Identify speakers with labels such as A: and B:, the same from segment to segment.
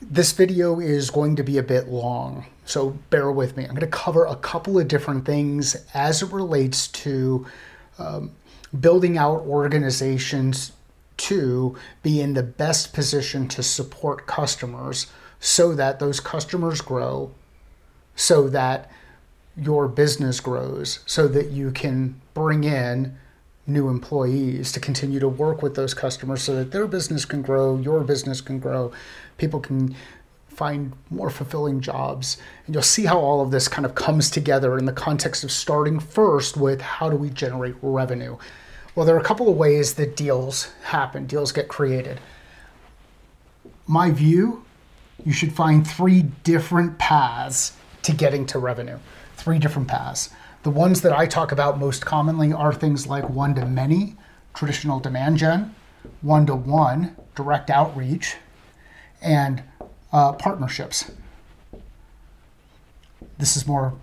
A: This video is going to be a bit long, so bear with me. I'm going to cover a couple of different things as it relates to building out organizations to be in the best position to support customers so that those customers grow, so that your business grows, so that you can bring in new employees to continue to work with those customers so that their business can grow, your business can grow, people can find more fulfilling jobs. And you'll see how all of this kind of comes together in the context of starting first with how do we generate revenue? Well, there are a couple of ways that deals happen, deals get created. My view, you should find 3 different paths to getting to revenue. 3 different paths. The ones that I talk about most commonly are things like one-to-many, traditional demand gen, one-to-one, direct outreach, and partnerships. This is more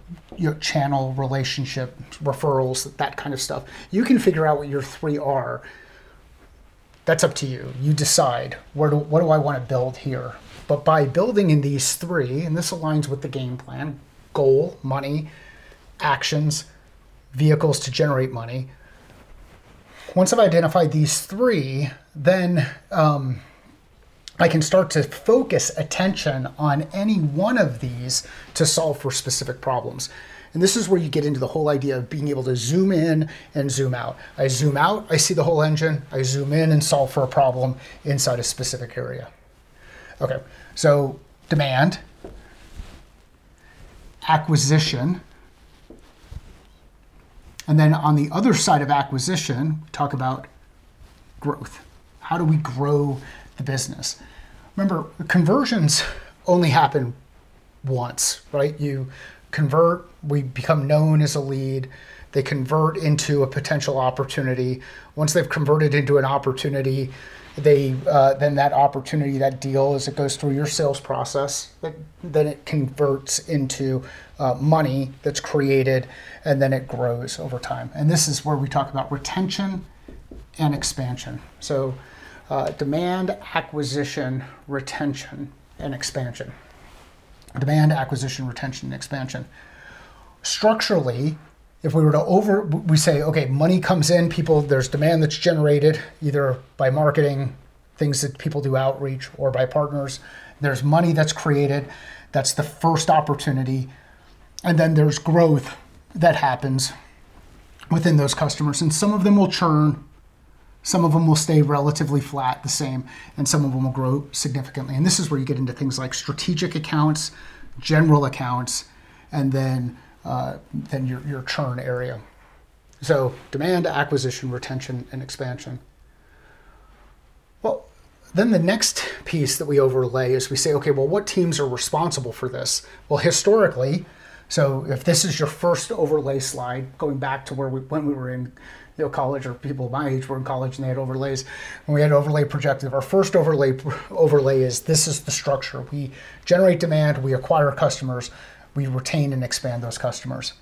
A: channel, relationship, referrals, that kind of stuff. You can figure out what your 3 are. That's up to you. You decide, what do I want to build here? But by building in these 3, and this aligns with the game plan, goal, money, actions, vehicles to generate money. Once I've identified these 3, then I can start to focus attention on any one of these to solve for specific problems. And this is where you get into the whole idea of being able to zoom in and zoom out. I zoom out, I see the whole engine. I zoom in and solve for a problem inside a specific area. Okay, so demand, acquisition, and then on the other side of acquisition, we talk about growth. How do we grow the business? Remember, conversions only happen once, right? You convert, we become known as a lead, they convert into a potential opportunity. Once they've converted into an opportunity, then that opportunity, that deal, as it goes through your sales process, then it converts into money that's created, and then it grows over time. And this is where we talk about retention and expansion. So demand, acquisition, retention, and expansion. Demand, acquisition, retention, and expansion. Structurally, if we were to we say, okay, money comes in, there's demand that's generated either by marketing, things that people do outreach, or by partners. There's money that's created. That's the first opportunity. And then there's growth that happens within those customers. And some of them will churn. Some of them will stay relatively flat, the same, and some of them will grow significantly. And this is where you get into things like strategic accounts, general accounts, and then your churn area. So demand, acquisition, retention, and expansion. Well, then the next piece that we overlay is we say, okay, well, what teams are responsible for this? Well, historically, so if this is your first overlay slide, going back to when we were in college, or people my age were in college and they had overlays, when we had overlay projective, our first overlay is this is the structure. We generate demand, we acquire customers, we retain and expand those customers.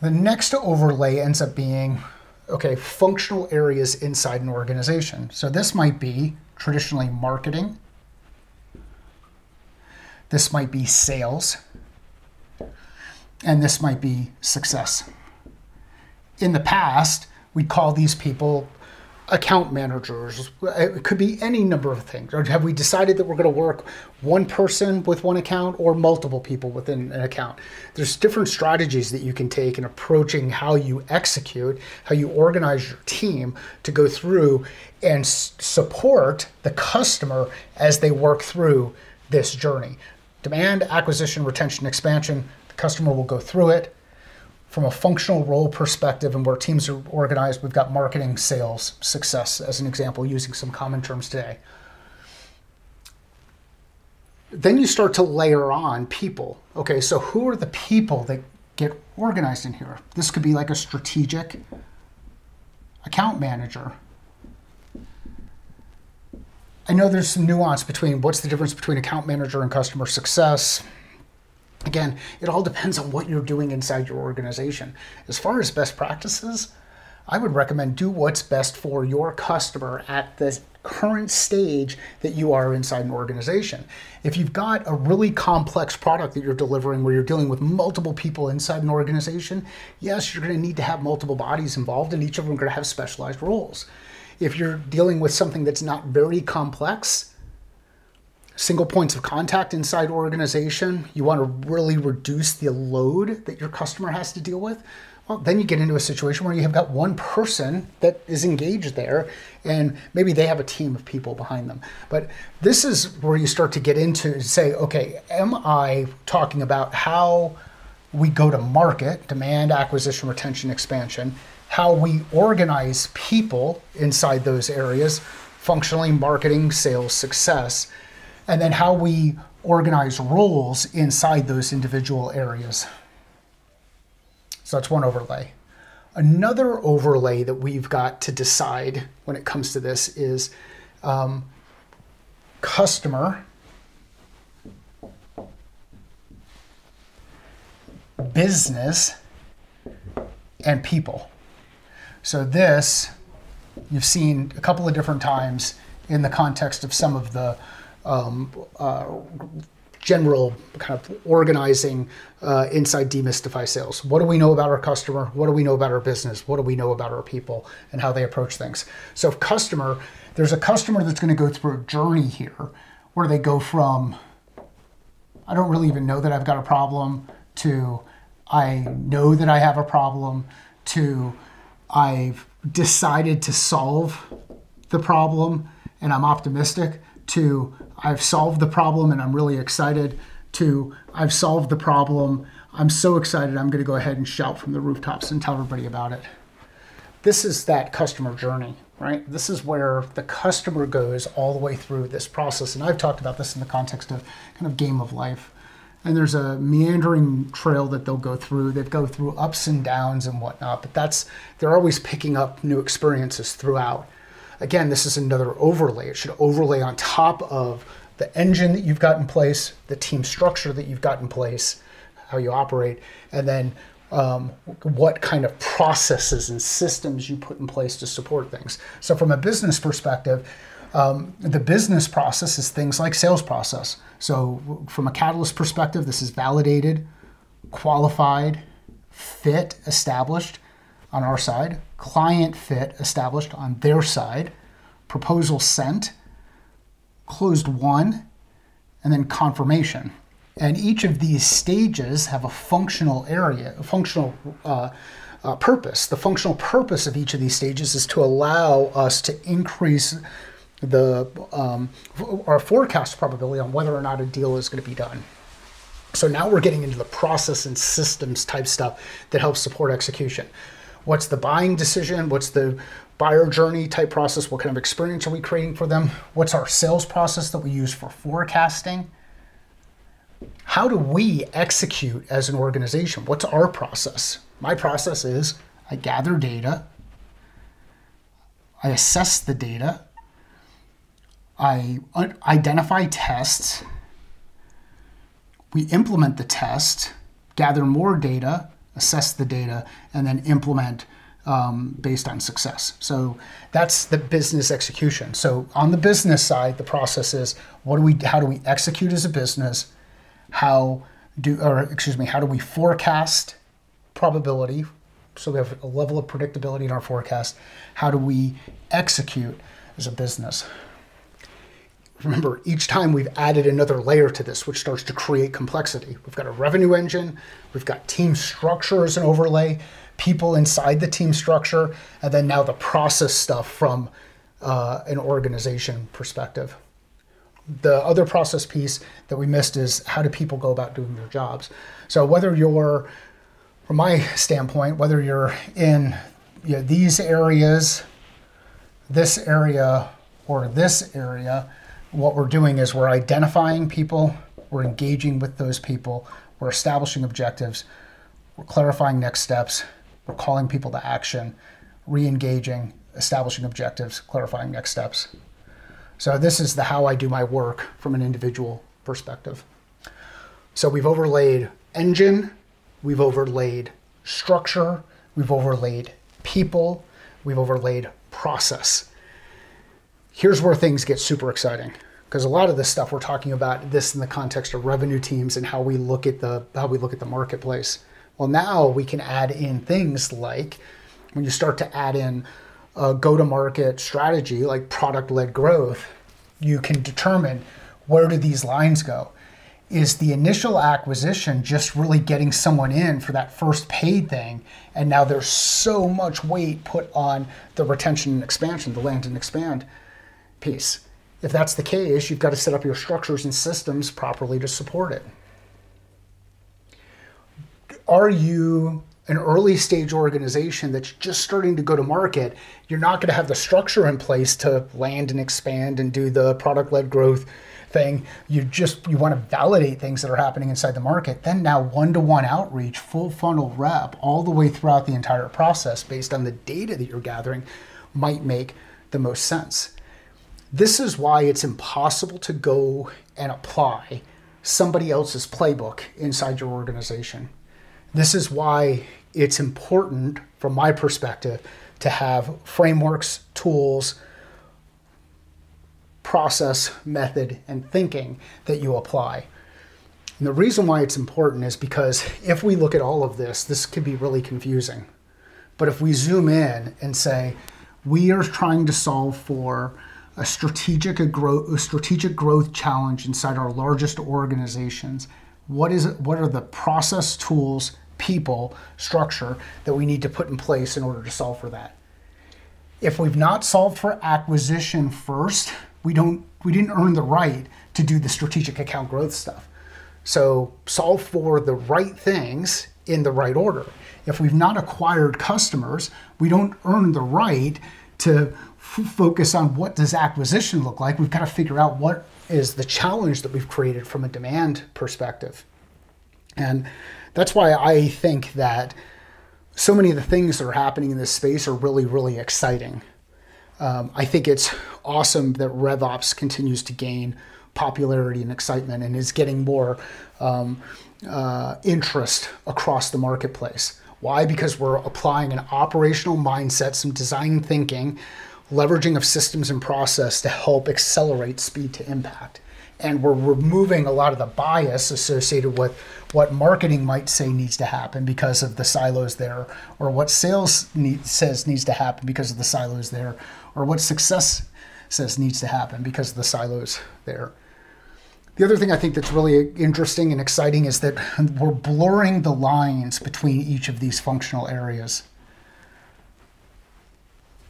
A: The next overlay ends up being, okay, functional areas inside an organization. So this might be traditionally marketing. This might be sales. And this might be success. In the past, we'd call these people account managers. It could be any number of things. Or have we decided that we're going to work one person with one account or multiple people within an account? There's different strategies that you can take in approaching how you execute, how you organize your team to go through and support the customer as they work through this journey. Demand, acquisition, retention, expansion. The customer will go through it. From a functional role perspective and where teams are organized, we've got marketing, sales, success as an example, using some common terms today. Then you start to layer on people. Okay, so who are the people that get organized in here? This could be like a strategic account manager. I know there's some nuance between what's the difference between account manager and customer success. Again, it all depends on what you're doing inside your organization. As far as best practices, I would recommend do what's best for your customer at current stage that you are inside an organization. If you've got a really complex product that you're delivering where you're dealing with multiple people inside an organization, yes, you're going to need to have multiple bodies involved, and each of them are going to have specialized roles. If you're dealing with something that's not very complex, single points of contact inside organization, you want to really reduce the load that your customer has to deal with, well, then you get into a situation where you have got one person that is engaged there, and maybe they have a team of people behind them. But this is where you start to get into say, okay, am I talking about how we go to market, demand, acquisition, retention, expansion, how we organize people inside those areas, functionally, marketing, sales, success, and then how we organize roles inside those individual areas. So that's one overlay. Another overlay that we've got to decide when it comes to this is customer, business, and people. So this, you've seen a couple of different times in the context of some of the general kind of organizing inside Demystify Sales. What do we know about our customer? What do we know about our business? What do we know about our people and how they approach things? So customer, there's a customer that's going to go through a journey here where they go from, I don't really even know that I've got a problem, to I know that I have a problem, to I've decided to solve the problem and I'm optimistic, to I've solved the problem and I'm really excited, to I've solved the problem, I'm so excited I'm going to go ahead and shout from the rooftops and tell everybody about it. This is that customer journey, right? This is where the customer goes all the way through this process. And I've talked about this in the context of kind of game of life. And there's a meandering trail that they'll go through. They go through ups and downs and whatnot, but they're always picking up new experiences throughout. Again, this is another overlay. It should overlay on top of the engine that you've got in place, the team structure that you've got in place, how you operate, and then what kind of processes and systems you put in place to support things. So from a business perspective, the business process is things like sales process. So from a Catalyst perspective, this is validated, qualified, fit, established on our side, client fit established on their side, proposal sent, closed won, and then confirmation. And each of these stages have a functional area, a functional purpose. The functional purpose of each of these stages is to allow us to increase our forecast probability on whether or not a deal is going to be done. So now we're getting into the process and systems type stuff that helps support execution. What's the buying decision? What's the buyer journey type process? What kind of experience are we creating for them? What's our sales process that we use for forecasting? How do we execute as an organization? What's our process? My process is I gather data, I assess the data, I identify tests, we implement the test, gather more data, assess the data, and then implement based on success. So that's the business execution. So on the business side, the process is how do we execute as a business? How do we forecast probability? So we have a level of predictability in our forecast. How do we execute as a business? Remember, each time we've added another layer to this, which starts to create complexity. We've got a revenue engine, we've got team structure as an overlay, people inside the team structure, and then now the process stuff from an organization perspective. The other process piece that we missed is how do people go about doing their jobs? So whether you're, from my standpoint, whether you're in these areas, this area, or this area, what we're doing is we're identifying people, we're engaging with those people, we're establishing objectives, we're clarifying next steps, we're calling people to action, re-engaging, establishing objectives, clarifying next steps. So this is the how I do my work from an individual perspective. So we've overlaid engine, we've overlaid structure, we've overlaid people, we've overlaid process. Here's where things get super exciting, because a lot of this stuff we're talking about this in the context of revenue teams and how we look at the marketplace. Well, now we can add in things like when you start to add in a go-to-market strategy like product-led growth, you can determine where do these lines go. Is the initial acquisition just really getting someone in for that first paid thing, and now there's so much weight put on the retention and expansion, the land and expand piece? If that's the case, you've got to set up your structures and systems properly to support it. Are you an early stage organization that's just starting to go to market? You're not going to have the structure in place to land and expand and do the product-led growth thing. You want to validate things that are happening inside the market. Then now one-to-one outreach, full funnel rep, all the way throughout the entire process based on the data that you're gathering might make the most sense. This is why it's impossible to go and apply somebody else's playbook inside your organization. This is why it's important, from my perspective, to have frameworks, tools, process, method, and thinking that you apply. And the reason why it's important is because if we look at all of this, this could be really confusing. But if we zoom in and say, we are trying to solve for a strategic growth challenge inside our largest organizations, what is it? What are the process, tools, people, structure that we need to put in place in order to solve for that? If we've not solved for acquisition first, we didn't earn the right to do the strategic account growth stuff. So solve for the right things in the right order. If we've not acquired customers, we don't earn the right to focus on what does acquisition look like. We've got to figure out what is the challenge that we've created from a demand perspective. And that's why I think that so many of the things that are happening in this space are really, really exciting. I think it's awesome that RevOps continues to gain popularity and excitement and is getting more interest across the marketplace. Why? Because we're applying an operational mindset, some design thinking, leveraging of systems and process to help accelerate speed to impact. And we're removing a lot of the bias associated with what marketing might say needs to happen because of the silos there, or what sales says needs to happen because of the silos there, or what success says needs to happen because of the silos there. The other thing I think that's really interesting and exciting is that we're blurring the lines between each of these functional areas.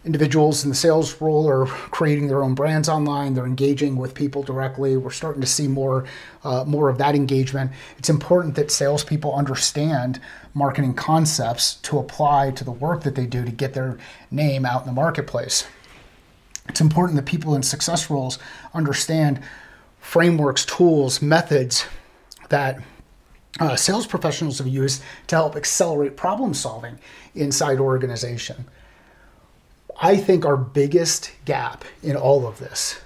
A: Individuals in the sales role are creating their own brands online. They're engaging with people directly. We're starting to see more of that engagement. It's important that salespeople understand marketing concepts to apply to the work that they do to get their name out in the marketplace. It's important that people in success roles understand frameworks, tools, methods that sales professionals have used to help accelerate problem solving inside organization. I think our biggest gap in all of this,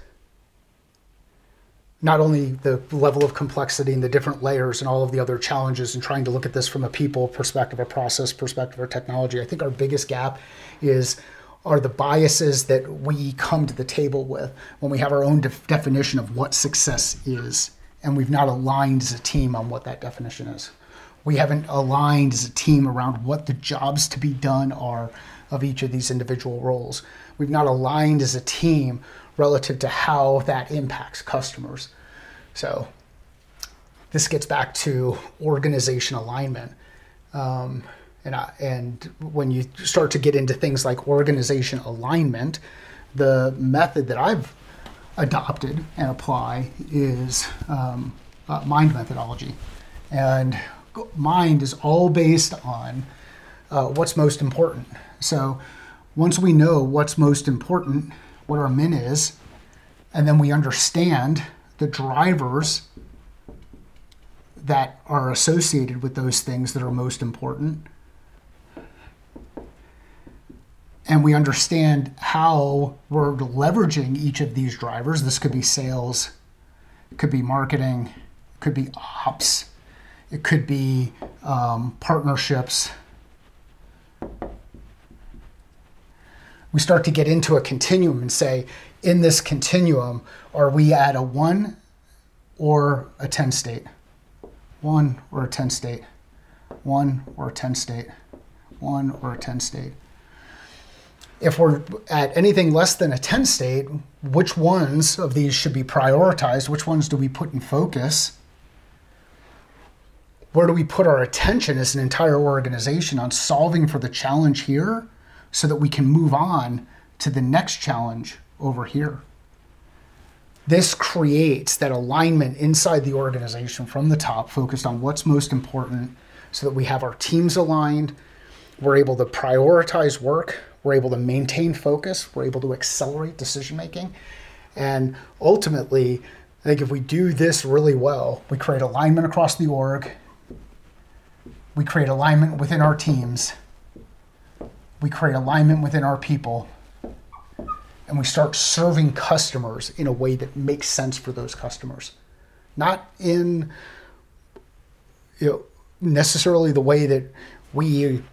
A: not only the level of complexity and the different layers and all of the other challenges and trying to look at this from a people perspective, a process perspective, or technology, I think our biggest gap are the biases that we come to the table with when we have our own definition of what success is, and we've not aligned as a team on what that definition is. We haven't aligned as a team around what the jobs to be done are of each of these individual roles. We've not aligned as a team relative to how that impacts customers. So this gets back to organization alignment. And when you start to get into things like organization alignment, the method that I've adopted and apply is mind methodology. And mind is all based on what's most important. So once we know what's most important, what our min is, and then we understand the drivers that are associated with those things that are most important, and we understand how we're leveraging each of these drivers. This could be sales, it could be marketing, it could be ops, it could be partnerships. we start to get into a continuum and say, in this continuum, are we at a 1 or a 10 state? 1 or a 10 state? 1 or a 10 state? 1 or a 10 state? If we're at anything less than a 10 state, which ones of these should be prioritized? Which ones do we put in focus? Where do we put our attention as an entire organization on solving for the challenge here so that we can move on to the next challenge over here? This creates that alignment inside the organization from the top, focused on what's most important, so that we have our teams aligned, we're able to prioritize work, we're able to maintain focus, we're able to accelerate decision making. And ultimately, I think if we do this really well, we create alignment across the org, we create alignment within our teams, we create alignment within our people, and we start serving customers in a way that makes sense for those customers. Not in necessarily the way that we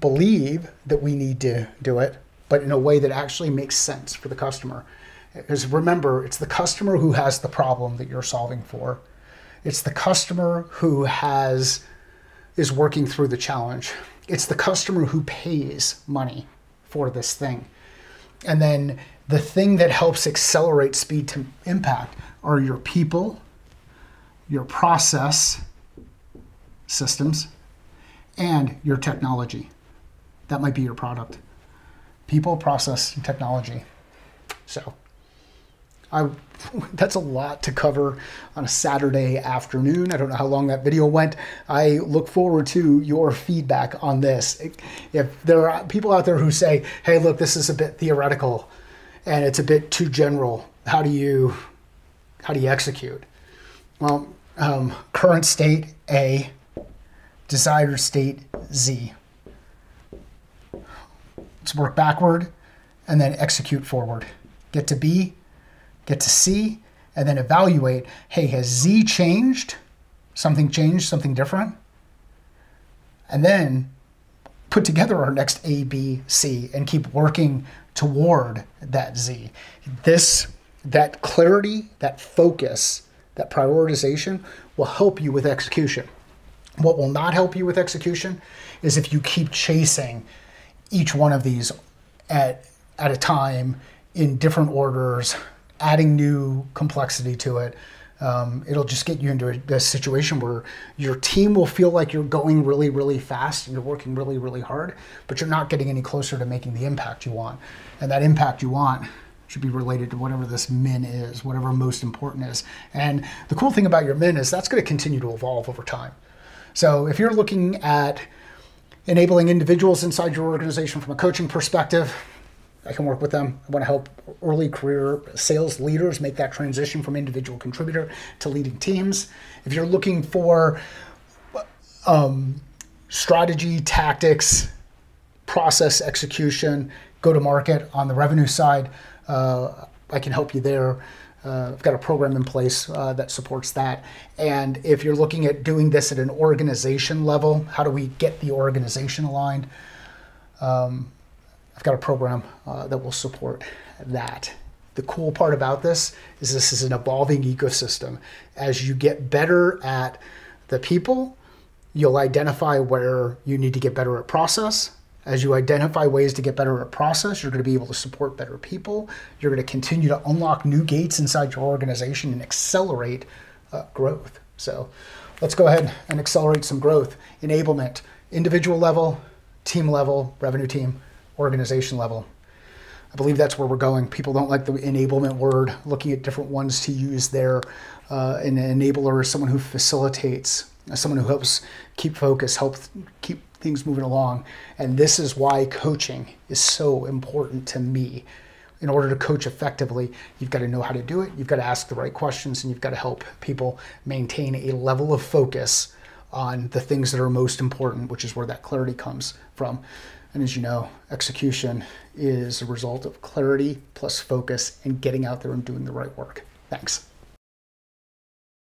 A: believe that we need to do it, but in a way that actually makes sense for the customer. Because remember, it's the customer who has the problem that you're solving for. It's the customer who is working through the challenge. It's the customer who pays money for this thing. And then the thing that helps accelerate speed to impact are your people, your process systems, and your technology. That might be your product. People, process, and technology. So that's a lot to cover on a Saturday afternoon. I don't know how long that video went. I look forward to your feedback on this. If there are people out there who say, hey, look, this is a bit theoretical and it's a bit too general, how do you execute? Well, current state A, desired state Z. Let's work backward and then execute forward. Get to B, get to C, and then evaluate, hey, has Z changed? Something changed, something different? And then put together our next A, B, C, and keep working toward that Z. That clarity, that focus, that prioritization will help you with execution. What will not help you with execution is if you keep chasing each one of these at a time in different orders, adding new complexity to it. It'll just get you into a situation where your team will feel like you're going really, really fast and you're working really, really hard, but you're not getting any closer to making the impact you want. And that impact you want should be related to whatever this min is, whatever most important is. And the cool thing about your min is that's going to continue to evolve over time. So if you're looking at enabling individuals inside your organization from a coaching perspective, I can work with them. I want to help early career sales leaders make that transition from individual contributor to leading teams. If you're looking for strategy, tactics, process execution, go to market on the revenue side, I can help you there. I've got a program in place that supports that. And if you're looking at doing this at an organization level, how do we get the organization aligned? I've got a program that will support that. The cool part about this is an evolving ecosystem. As you get better at the people, you'll identify where you need to get better at process. As you identify ways to get better at process, you're going to be able to support better people. You're going to continue to unlock new gates inside your organization and accelerate growth. So let's go ahead and accelerate some growth. Enablement, individual level, team level, revenue team, organization level. I believe that's where we're going. People don't like the enablement word, looking at different ones to use there. An enabler is someone who facilitates, someone who helps keep focus, helps keep things moving along. And this is why coaching is so important to me. In order to coach effectively, you've got to know how to do it. You've got to ask the right questions, and you've got to help people maintain a level of focus on the things that are most important, which is where that clarity comes from. And as you know, execution is a result of clarity plus focus and getting out there and doing the right work. Thanks.